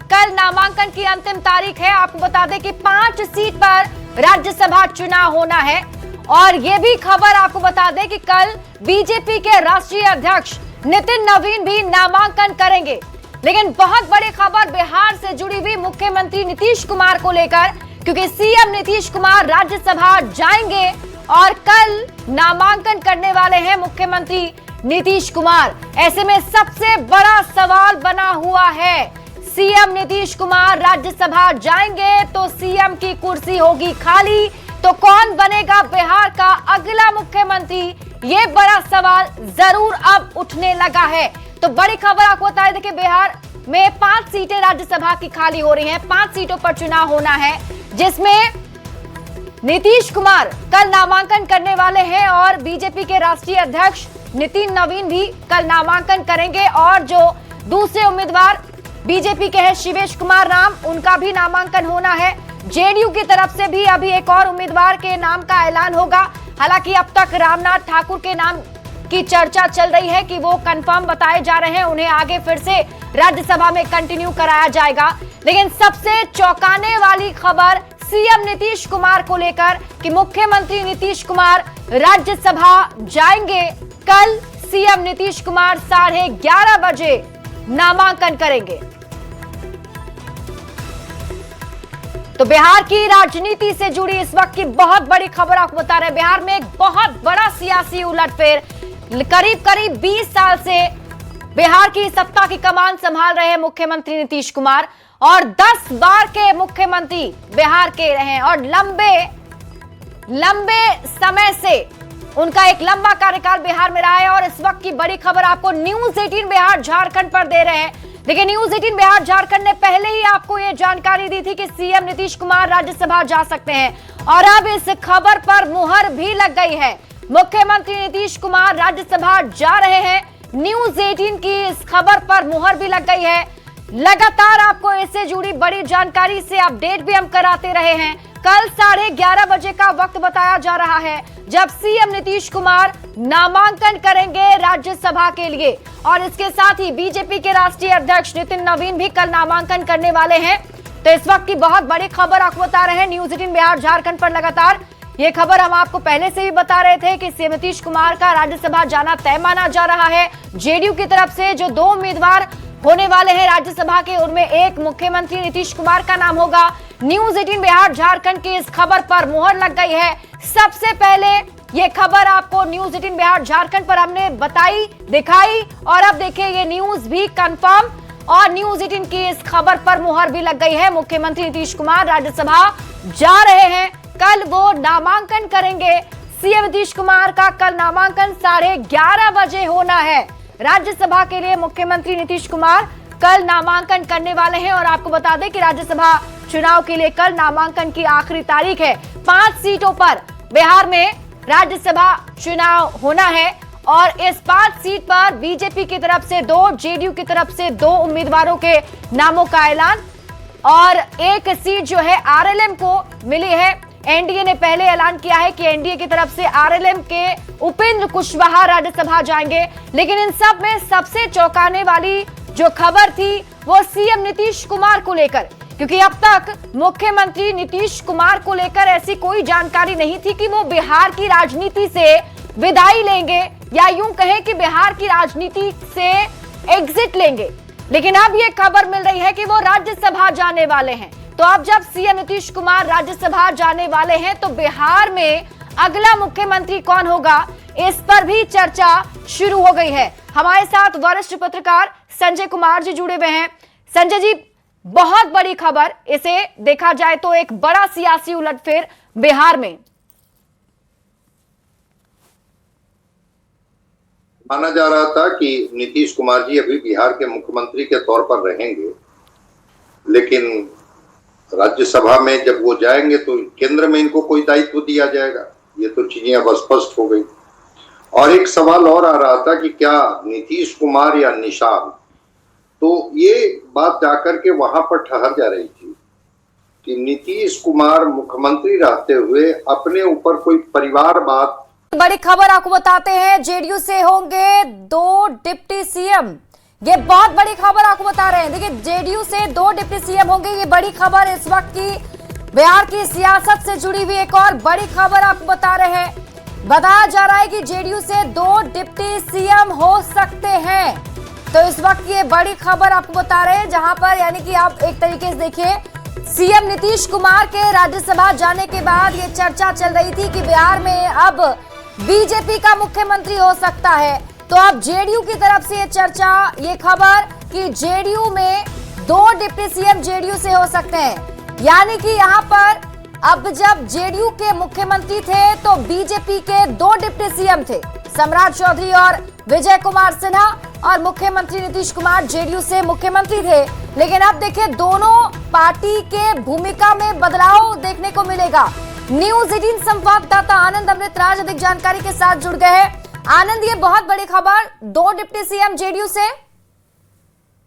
कल नामांकन की अंतिम तारीख है। आपको बता दें कि 5 सीट पर राज्यसभा चुनाव होना है और ये भी खबर आपको बता दें कि कल बीजेपी के राष्ट्रीय अध्यक्ष नितिन नवीन भी नामांकन करेंगे। लेकिन बहुत बड़ी खबर बिहार से जुड़ी हुई मुख्यमंत्री नीतीश कुमार को लेकर, क्योंकि सीएम नीतीश कुमार राज्यसभा जाएंगे और कल नामांकन करने वाले हैं मुख्यमंत्री नीतीश कुमार। ऐसे में सबसे बड़ा सवाल बना हुआ है, सीएम नीतीश कुमार राज्यसभा जाएंगे तो सीएम की कुर्सी होगी खाली, तो कौन बनेगा बिहार का अगला मुख्यमंत्री? ये बड़ा सवाल जरूर अब उठने लगा है। तो बड़ी खबर आपको बता दें कि बिहार में 5 सीटें राज्यसभा की खाली हो रही हैं। 5 सीटों पर चुनाव होना है, जिसमें नीतीश कुमार कल नामांकन करने वाले हैं और बीजेपी के राष्ट्रीय अध्यक्ष नितिन नवीन भी कल नामांकन करेंगे। और जो दूसरे उम्मीदवार बीजेपी के हैं शिवेश कुमार राम, उनका भी नामांकन होना है। जेडीयू की तरफ से भी अभी एक और उम्मीदवार के नाम का ऐलान होगा। हालांकि अब तक रामनाथ ठाकुर के नाम की चर्चा चल रही है कि वो कंफर्म बताए जा रहे हैं, उन्हें आगे फिर से राज्यसभा में कंटिन्यू कराया जाएगा। लेकिन सबसे चौंकाने वाली खबर सीएम नीतीश कुमार को लेकर कि मुख्यमंत्री नीतीश कुमार राज्यसभा जाएंगे। कल सीएम नीतीश कुमार 11:30 बजे नामांकन करेंगे। तो बिहार की राजनीति से जुड़ी इस वक्त की बहुत बड़ी खबर आपको बता रहे हैं। बिहार में एक बहुत बड़ा सियासी उलटफेर, करीब 20 साल से बिहार की सत्ता की कमान संभाल रहे हैं मुख्यमंत्री नीतीश कुमार और 10 बार के मुख्यमंत्री बिहार के रहे हैं और लंबे समय से उनका एक लंबा कार्यकाल बिहार में रहा है। और इस वक्त की बड़ी खबर आपको न्यूज 18 बिहार झारखंड पर दे रहे हैं। देखिए, न्यूज 18 बिहार झारखंड ने पहले ही आपको यह जानकारी दी थी कि सीएम नीतीश कुमार राज्यसभा जा सकते हैं और अब इस खबर पर मुहर भी लग गई है। मुख्यमंत्री नीतीश कुमार राज्यसभा जा रहे हैं। न्यूज 18 की इस खबर पर मुहर भी लग गई है। लगातार आपको इससे जुड़ी बड़ी जानकारी से अपडेट भी हम कराते रहे हैं। कल 11:30 बजे का वक्त बताया जा रहा है जब सीएम नीतीश कुमार नामांकन करेंगे राज्यसभा के लिए। और इसके साथ ही बीजेपी के राष्ट्रीय अध्यक्ष नितिन नवीन भी कल नामांकन करने वाले हैं। तो इस वक्त की बहुत बड़ी खबर आपको बता रहे हैं न्यूज 18 बिहार झारखंड पर। लगातार ये खबर हम आपको पहले से ही बता रहे थे कि सीएम नीतीश कुमार का राज्यसभा जाना तय माना जा रहा है। जेडीयू की तरफ से जो 2 उम्मीदवार होने वाले हैं राज्यसभा के, उनमें एक मुख्यमंत्री नीतीश कुमार का नाम होगा। न्यूज 18 बिहार झारखंड की इस खबर पर मुहर लग गई है। सबसे पहले ये खबर आपको न्यूज 18 बिहार झारखंड पर हमने बताई, दिखाई और अब देखिए ये न्यूज भी कंफर्म और न्यूज 18 की इस खबर पर मुहर भी लग गई है। मुख्यमंत्री नीतीश कुमार राज्यसभा जा रहे हैं, कल वो नामांकन करेंगे। सीएम नीतीश कुमार का कल नामांकन 11:30 बजे होना है। राज्यसभा के लिए मुख्यमंत्री नीतीश कुमार कल नामांकन करने वाले हैं और आपको बता दें कि राज्यसभा चुनाव के लिए कल नामांकन की आखिरी तारीख है। 5 सीटों पर बिहार में राज्यसभा चुनाव होना है और इस 5 सीट पर बीजेपी की तरफ से 2, जेडीयू की तरफ से 2 उम्मीदवारों के नामों का ऐलान और एक सीट जो है आरएलएम को मिली है। एनडीए ने पहले ऐलान किया है कि एनडीए की तरफ से आरएलएम के उपेंद्र कुशवाहा राज्यसभा जाएंगे। लेकिन इन सब में सबसे चौंकाने वाली जो खबर थी वो सीएम नीतीश कुमार को लेकर, क्योंकि अब तक मुख्यमंत्री नीतीश कुमार को लेकर ऐसी कोई जानकारी नहीं थी कि वो बिहार की राजनीति से विदाई लेंगे या यूं कहें कि बिहार की राजनीति से एग्जिट लेंगे। लेकिन अब ये खबर मिल रही है कि वो राज्यसभा जाने वाले हैं। तो अब जब सीएम नीतीश कुमार राज्यसभा जाने वाले हैं तो बिहार में अगला मुख्यमंत्री कौन होगा, इस पर भी चर्चा शुरू हो गई है। हमारे साथ वरिष्ठ पत्रकार संजय कुमार जी जुड़े हुए हैं। संजय जी, बहुत बड़ी खबर, इसे देखा जाए तो एक बड़ा सियासी उलटफेर बिहार में। माना जा रहा था कि नीतीश कुमार जी अभी बिहार के मुख्यमंत्री के तौर पर रहेंगे, लेकिन राज्यसभा में जब वो जाएंगे तो केंद्र में इनको कोई दायित्व दिया जाएगा। ये तो चीजें अब स्पष्ट हो गई। और एक सवाल और आ रहा था कि क्या नीतीश कुमार या निषाद, तो ये बात जाकर के वहां पर ठहर जा रही थी कि नीतीश कुमार मुख्यमंत्री रहते हुए अपने ऊपर कोई परिवारवाद। बड़ी खबर आपको बताते हैं, जेडीयू से होंगे 2 डिप्टी सीएम। ये बहुत बड़ी खबर आपको बता रहे हैं। देखिए, जेडीयू से 2 डिप्टी सीएम होंगे, ये बड़ी खबर इस वक्त की बिहार की सियासत से जुड़ी हुई एक और बड़ी खबर आपको बता रहे हैं। बताया जा रहा है कि जेडीयू से 2 डिप्टी सीएम हो सकते हैं। तो इस वक्त ये बड़ी खबर आपको बता रहे हैं, जहां पर यानी कि आप एक तरीके से देखिए, सीएम नीतीश कुमार के राज्यसभा जाने के बाद ये चर्चा चल रही थी कि बिहार में अब बीजेपी का मुख्यमंत्री हो सकता है। तो अब जेडीयू की तरफ से ये चर्चा, ये खबर कि जेडीयू में 2 डिप्टी सीएम जेडीयू से हो सकते हैं। यानी कि यहाँ पर अब जब जेडीयू के मुख्यमंत्री थे तो बीजेपी के 2 डिप्टी सीएम थे, सम्राट चौधरी और विजय कुमार सिन्हा, और मुख्यमंत्री नीतीश कुमार जेडीयू से मुख्यमंत्री थे। लेकिन अब देखिए, दोनों पार्टी के भूमिका में बदलाव देखने को मिलेगा। न्यूज 18 संवाददाता आनंद अमृतराज अधिक जानकारी के साथ जुड़ गए हैं। आनंद, ये बहुत बड़ी खबर, 2 डिप्टी सीएम जेडीयू से।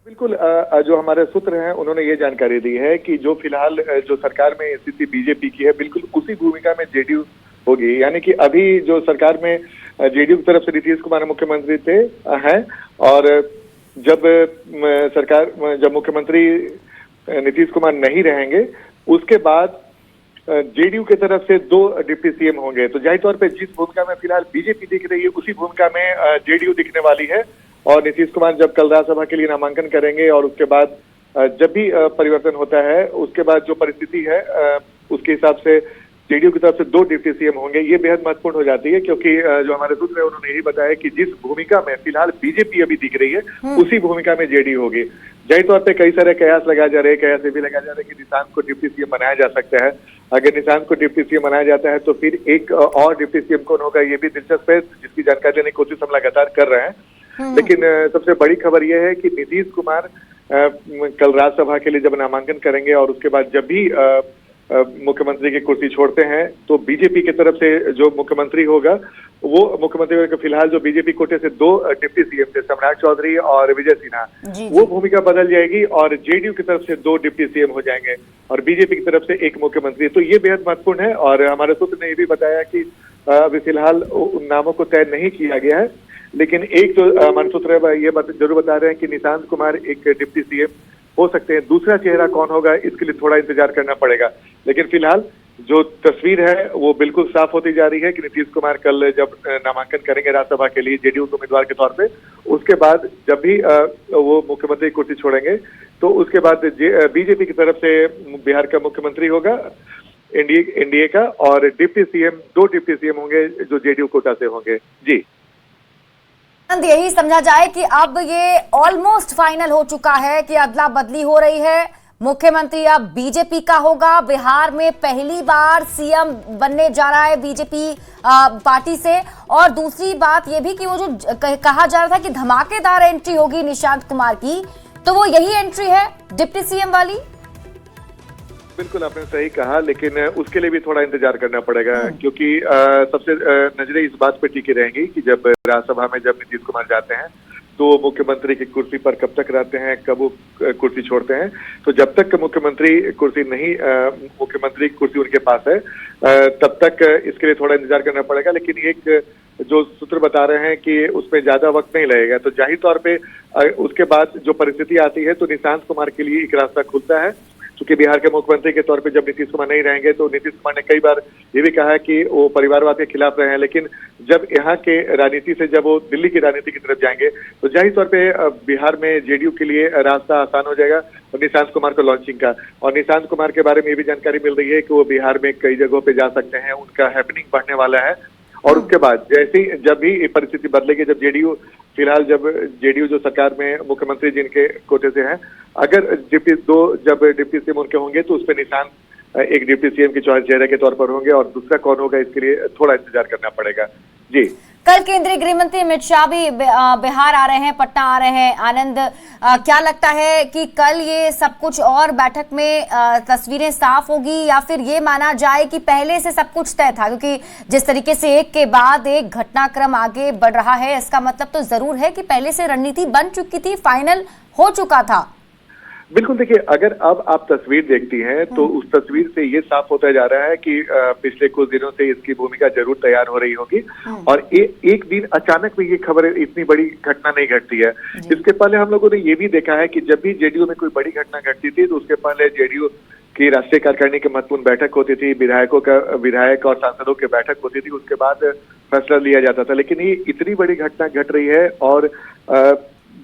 बिल्कुल, जो हमारे सूत्र हैं उन्होंने ये जानकारी दी है कि जो फिलहाल जो सरकार में स्थिति बीजेपी की है, बिल्कुल उसी भूमिका में जेडीयू होगी। यानी कि अभी जो सरकार में जेडीयू की तरफ से नीतीश कुमार मुख्यमंत्री थे हैं, और जब मुख्यमंत्री नीतीश कुमार नहीं रहेंगे, उसके बाद जेडीयू की तरफ से 2 डिप्टी सीएम होंगे। तो जाहिर तौर पे जिस भूमिका में फिलहाल बीजेपी दिख रही है, उसी भूमिका में जेडीयू दिखने वाली है। और नीतीश कुमार जब कल राज्यसभा के लिए नामांकन करेंगे और उसके बाद जब भी परिवर्तन होता है, उसके बाद जो परिस्थिति है उसके हिसाब से जेडीयू की तरफ से 2 डिप्टी सीएम होंगे। ये बेहद महत्वपूर्ण हो जाती है, क्योंकि जो हमारे सूत्र है उन्होंने यही बताया कि जिस भूमिका में फिलहाल बीजेपी अभी दिख रही है, उसी भूमिका में जेडीयू होगी। जाहिर तौर पे कई सारे कयास लगाए जा रहे हैं, कयास ये भी लगाया जा रहा है कि निशांत को डिप्टी सीएम बनाया जा सकता है। अगर निशांत को डिप्टी सीएम बनाया जाता है तो फिर एक और डिप्टी सीएम कौन होगा, ये भी दिलचस्प है, जिसकी जानकारी लेने की कोशिश हम लगातार कर रहे हैं। लेकिन सबसे बड़ी खबर यह है कि नीतीश कुमार कल राज्यसभा के लिए जब नामांकन करेंगे और उसके बाद जब भी मुख्यमंत्री की कुर्सी छोड़ते हैं, तो बीजेपी की तरफ से जो मुख्यमंत्री होगा, वो मुख्यमंत्री फिलहाल जो बीजेपी कोटे से 2 डिप्टी सीएम थे, सम्राट चौधरी और विजय सिन्हा, वो भूमिका बदल जाएगी और जेडीयू की तरफ से 2 डिप्टी सीएम हो जाएंगे और बीजेपी की तरफ से 1 मुख्यमंत्री। तो ये बेहद महत्वपूर्ण है। और हमारे सूत्र ने ये भी बताया कि अभी फिलहाल उन नामों को तय नहीं किया गया है, लेकिन एक जो हमारे सूत्र ये जरूर बता रहे हैं कि निशांत कुमार एक डिप्टी सीएम हो सकते हैं। दूसरा चेहरा कौन होगा, इसके लिए थोड़ा इंतजार करना पड़ेगा। लेकिन फिलहाल जो तस्वीर है वो बिल्कुल साफ होती जा रही है कि नीतीश कुमार कल जब नामांकन करेंगे राज्यसभा के लिए जेडीयू के उम्मीदवार के तौर पे, उसके बाद जब भी वो मुख्यमंत्री कुर्सी छोड़ेंगे, तो उसके बाद बीजेपी की तरफ से बिहार का मुख्यमंत्री होगा एनडीए का, और डिप्टी सीएम 2 डिप्टी सीएम होंगे जो जेडीयू कोटा से होंगे। जी, यही समझा जाए कि अब ये ऑलमोस्ट फाइनल हो चुका है कि अदला बदली हो रही है। मुख्यमंत्री अब बीजेपी का होगा। बिहार में पहली बार सीएम बनने जा रहा है बीजेपी पार्टी से। और दूसरी बात ये भी कि वो जो कहा जा रहा था कि धमाकेदार एंट्री होगी निशांत कुमार की, तो वो यही एंट्री है डिप्टी सीएम वाली। बिल्कुल आपने सही कहा, लेकिन उसके लिए भी थोड़ा इंतजार करना पड़ेगा, क्योंकि सबसे नजरें इस बात पे टिकी रहेंगी कि जब राज्यसभा में जब नीतीश कुमार जाते हैं तो मुख्यमंत्री की कुर्सी पर कब तक रहते हैं, कब वो कुर्सी छोड़ते हैं। तो जब तक मुख्यमंत्री कुर्सी मुख्यमंत्री की कुर्सी उनके पास है, तब तक इसके लिए थोड़ा इंतजार करना पड़ेगा। लेकिन एक जो सूत्र बता रहे हैं कि उसमें ज्यादा वक्त नहीं लगेगा। तो जाहिर तौर पे उसके बाद जो परिस्थिति आती है, तो निशांत कुमार के लिए एक रास्ता खुलता है, क्योंकि बिहार के मुख्यमंत्री के तौर पे जब नीतीश कुमार नहीं रहेंगे, तो नीतीश कुमार ने कई बार ये भी कहा है कि वो परिवारवाद के खिलाफ रहे हैं। लेकिन जब यहाँ के राजनीति से जब वो दिल्ली की राजनीति की तरफ जाएंगे, तो जाहिर तौर पे बिहार में जेडीयू के लिए रास्ता आसान हो जाएगा और निशांत कुमार को लॉन्चिंग का। और निशांत कुमार के बारे में ये भी जानकारी मिल रही है कि वो बिहार में कई जगहों पे जा सकते हैं, उनका हैपनिंग बढ़ने वाला है। और उसके बाद जैसे ही जब भी परिस्थिति बदलेगी, जब जेडीयू जो सरकार में मुख्यमंत्री जिनके कोटे से हैं, अगर जब डिप्टी सीएम उनके होंगे, तो उसपे निशांत एक डिप्टी सीएम के चेहरे के तौर पर होंगे, और दूसरा कौन होगा इसके लिए थोड़ा इंतजार करना पड़ेगा। जी, कल केंद्रीय गृह मंत्री अमित शाह भी बिहार आ रहे हैं, पटना आ रहे हैं। आनंद, क्या लगता है कि कल ये सब कुछ और बैठक में तस्वीरें साफ होगी, या फिर ये माना जाए कि पहले से सब कुछ तय था? क्योंकि जिस तरीके से एक के बाद एक घटनाक्रम आगे बढ़ रहा है, इसका मतलब तो जरूर है कि पहले से रणनीति बन चुकी थी, फाइनल हो चुका था। बिल्कुल, देखिए, अगर अब आप तस्वीर देखती हैं तो उस तस्वीर से ये साफ होता जा रहा है कि पिछले कुछ दिनों से इसकी भूमिका जरूर तैयार हो रही होगी और एक दिन अचानक में ये खबर इतनी बड़ी घटना नहीं घटती है। इसके पहले हम लोगों ने ये भी देखा है कि जब भी जेडीयू में कोई बड़ी घटना घटती थी तो उसके पहले जेडीयू की राष्ट्रीय कार्यकारिणी की महत्वपूर्ण बैठक होती थी, विधायक और सांसदों की बैठक होती थी, उसके बाद फैसला लिया जाता था। लेकिन ये इतनी बड़ी घटना घट रही है और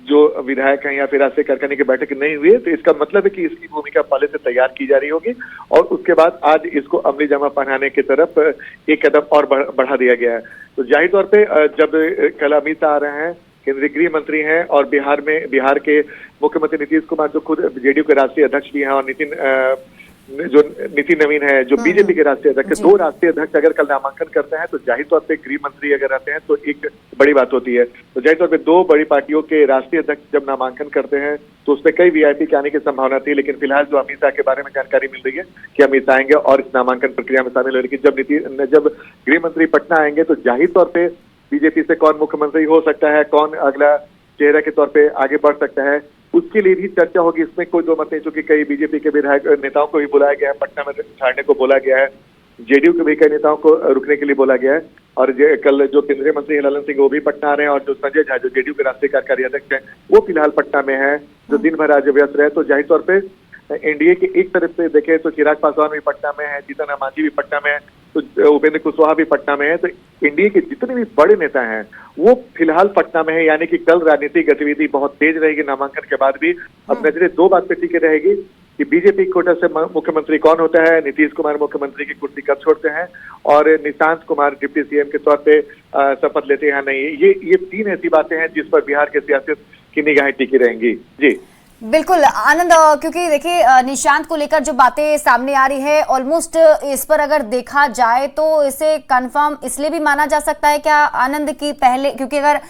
जो विधायक हैं या फिर राष्ट्रीय कार्यकारिणी की बैठक नहीं हुई है, तो इसका मतलब है कि इसकी भूमिका पहले से तैयार की जा रही होगी और उसके बाद आज इसको अमली जामा पहनाने की तरफ एक कदम और बढ़ा दिया गया है। तो जाहिर तौर पे जब कल अमित शाह आ रहे हैं, केंद्रीय गृह मंत्री हैं और बिहार के मुख्यमंत्री नीतीश कुमार जो खुद जेडीयू के राष्ट्रीय अध्यक्ष भी हैं और नितिन नवीन है जो बीजेपी के राष्ट्रीय अध्यक्ष, दो राष्ट्रीय अध्यक्ष अगर कल नामांकन करते हैं तो जाहिर तौर पे गृह मंत्री अगर रहते हैं तो एक बड़ी बात होती है। तो जाहिर तौर पे दो बड़ी पार्टियों के राष्ट्रीय अध्यक्ष जब नामांकन करते हैं तो उसमें कई वीआईपी के आने की संभावना थी, लेकिन फिलहाल जो अमित शाह के बारे में जानकारी मिल रही है कि अमित शाह आएंगे और इस नामांकन प्रक्रिया में शामिल हो। लेकिन जब गृह मंत्री पटना आएंगे तो जाहिर तौर पर बीजेपी से कौन मुख्यमंत्री हो सकता है, कौन अगला चेहरा के तौर पे आगे बढ़ सकता है, उसके लिए भी चर्चा होगी। इसमें कोई दो मत नहीं, चूंकि कई बीजेपी के विधायक नेताओं को भी बुलाया गया है, पटना में छाड़ने को बोला गया है, जेडीयू के भी कई नेताओं को रुकने के लिए बोला गया है और कल जो केंद्रीय मंत्री ललन सिंह वो भी पटना आ रहे हैं और जो संजय झा जो जेडीयू के राष्ट्रीय कार्यकारी अध्यक्ष हैं वो फिलहाल पटना में है, जो दिन भर आज व्यस्त रहे। तो जाहिर तौर पे एनडीए के एक तरफ से देखें तो चिराग पासवान भी पटना में है, जीतन राम मांझी भी पटना में है, तो उपेंद्र कुशवाहा भी पटना में है। तो एनडीए के जितने भी बड़े नेता हैं वो फिलहाल पटना में है, यानी कि कल राजनीतिक गतिविधि बहुत तेज रहेगी नामांकन के बाद भी। अब नजरें दो बात पे टिके रहेगी कि बीजेपी कोटा से मुख्यमंत्री कौन होता है, नीतीश कुमार मुख्यमंत्री की कुर्सी कब छोड़ते हैं और निशांत कुमार डिप्टी सीएम के तौर पे शपथ लेते हैं नहीं। ये तीन ऐसी बातें हैं जिस पर बिहार के सियासत की निगाहें टिकी रहेंगी। जी बिल्कुल आनंद, क्योंकि देखिए निशांत को लेकर जो बातें सामने आ रही है ऑलमोस्ट इस पर अगर देखा जाए तो इसे कंफर्म इसलिए भी माना जा सकता है क्या आनंद की पहले, क्योंकि अगर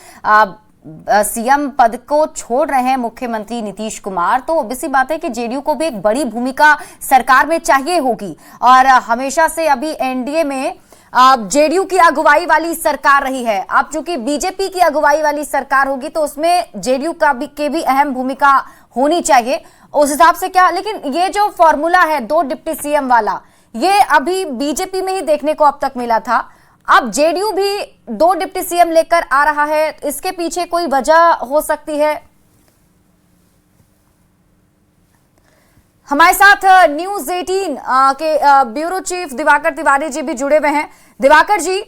सीएम पद को छोड़ रहे हैं मुख्यमंत्री नीतीश कुमार तो ऑब्वियसली बात है कि जेडीयू को भी एक बड़ी भूमिका सरकार में चाहिए होगी और हमेशा से अभी एनडीए में जेडीयू की अगुवाई वाली सरकार रही है। अब चूंकि बीजेपी की अगुवाई वाली सरकार होगी तो उसमें जेडीयू की भी अहम भूमिका होनी चाहिए उस हिसाब से क्या। लेकिन ये जो फॉर्मूला है दो डिप्टी सीएम वाला, ये अभी बीजेपी में ही देखने को अब तक मिला था, अब जेडीयू भी दो डिप्टी सीएम लेकर आ रहा है, इसके पीछे कोई वजह हो सकती है? हमारे साथ न्यूज 18 के ब्यूरो चीफ दिवाकर तिवारी जी भी जुड़े हुए हैं। दिवाकर जी,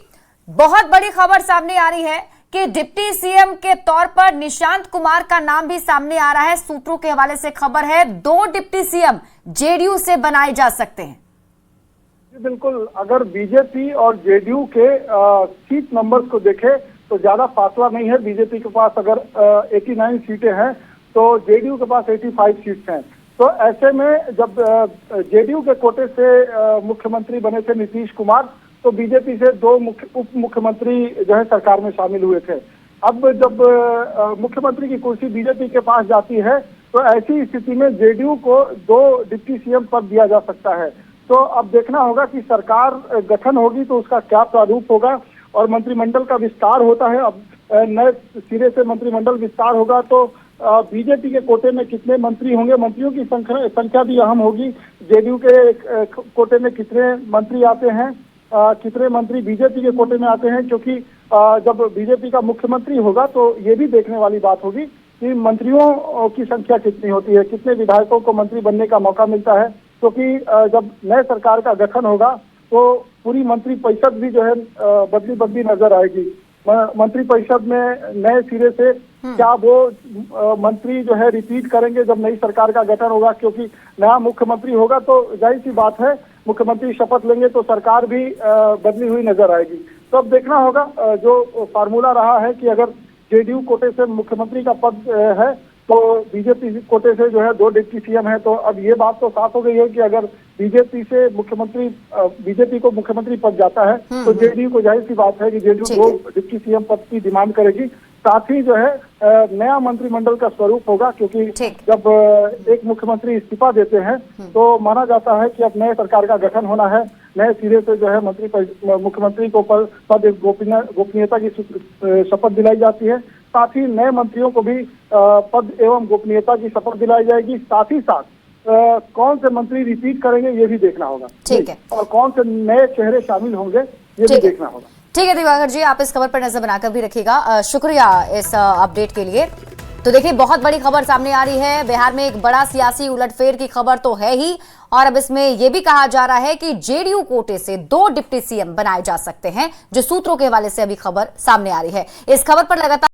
बहुत बड़ी खबर सामने आ रही है कि डिप्टी सीएम के तौर पर निशांत कुमार का नाम भी सामने आ रहा है। सूत्रों के हवाले से खबर है 2 डिप्टी सीएम जेडीयू से बनाए जा सकते हैं। बिल्कुल, अगर बीजेपी और जेडीयू के सीट नंबर्स को देखें तो ज्यादा फासला नहीं है। बीजेपी के पास अगर 89 सीटें हैं तो जेडीयू के पास 85 सीट्स हैं। तो ऐसे में जब जेडीयू के कोटे से मुख्यमंत्री बने थे नीतीश कुमार तो बीजेपी से 2 उप मुख्यमंत्री जो है सरकार में शामिल हुए थे। अब जब मुख्यमंत्री की कुर्सी बीजेपी के पास जाती है तो ऐसी स्थिति में जेडीयू को 2 डिप्टी सीएम पद दिया जा सकता है। तो अब देखना होगा कि सरकार गठन होगी तो उसका क्या प्रारूप होगा और मंत्रिमंडल का विस्तार होता है। अब नए सिरे से मंत्रिमंडल विस्तार होगा तो बीजेपी के कोटे में कितने मंत्री होंगे, मंत्रियों की संख्या भी अहम होगी। जेडीयू के कोटे में कितने मंत्री आते हैं, कितने मंत्री बीजेपी के कोटे में आते हैं, क्योंकि जब बीजेपी का मुख्यमंत्री होगा तो ये भी देखने वाली बात होगी कि मंत्रियों की संख्या कितनी होती है, कितने विधायकों को मंत्री बनने का मौका मिलता है। क्योंकि जब नए सरकार का गठन होगा तो पूरी मंत्री परिषद भी जो है बदली नजर आएगी। मंत्री परिषद में नए सिरे से क्या वो मंत्री जो है रिपीट करेंगे जब नई सरकार का गठन होगा, क्योंकि नया मुख्यमंत्री होगा तो जाहिर सी बात है मुख्यमंत्री शपथ लेंगे तो सरकार भी बदली हुई नजर आएगी। तो अब देखना होगा, जो फार्मूला रहा है कि अगर जेडीयू कोटे से मुख्यमंत्री का पद है तो बीजेपी कोटे से जो है 2 डिप्टी सीएम है। तो अब ये बात तो साफ हो गई है कि अगर बीजेपी से मुख्यमंत्री बीजेपी को मुख्यमंत्री पद जाता है तो जेडीयू को जाहिर सी बात है कि जेडीयू 2 डिप्टी सीएम पद की डिमांड करेगी। साथ ही जो है नया मंत्रिमंडल का स्वरूप होगा, क्योंकि जब एक मुख्यमंत्री इस्तीफा देते हैं तो माना जाता है कि अब नए सरकार का गठन होना है, नए सिरे से जो है मुख्यमंत्री को पद गोपनीयता की शपथ दिलाई जाती है। साथ ही नए मंत्रियों को भी पद एवं गोपनीयता की शपथ दिलाई जाएगी। साथ ही साथ कौन से मंत्री रिपीट करेंगे ये भी देखना होगा। ठीक है। और कौन से नए चेहरे शामिल होंगे ये भी देखना होगा। ठीक है दिवाकर जी, आप इस खबर पर नजर बनाकर भी रखिएगा। शुक्रिया इस अपडेट के लिए। तो देखिए, बहुत बड़ी खबर सामने आ रही है। बिहार में एक बड़ा सियासी उलटफेर की खबर तो है ही, और अब इसमें यह भी कहा जा रहा है कि जेडीयू कोटे से 2 डिप्टी सीएम बनाए जा सकते हैं, जो सूत्रों के हवाले से अभी खबर सामने आ रही है। इस खबर पर लगातार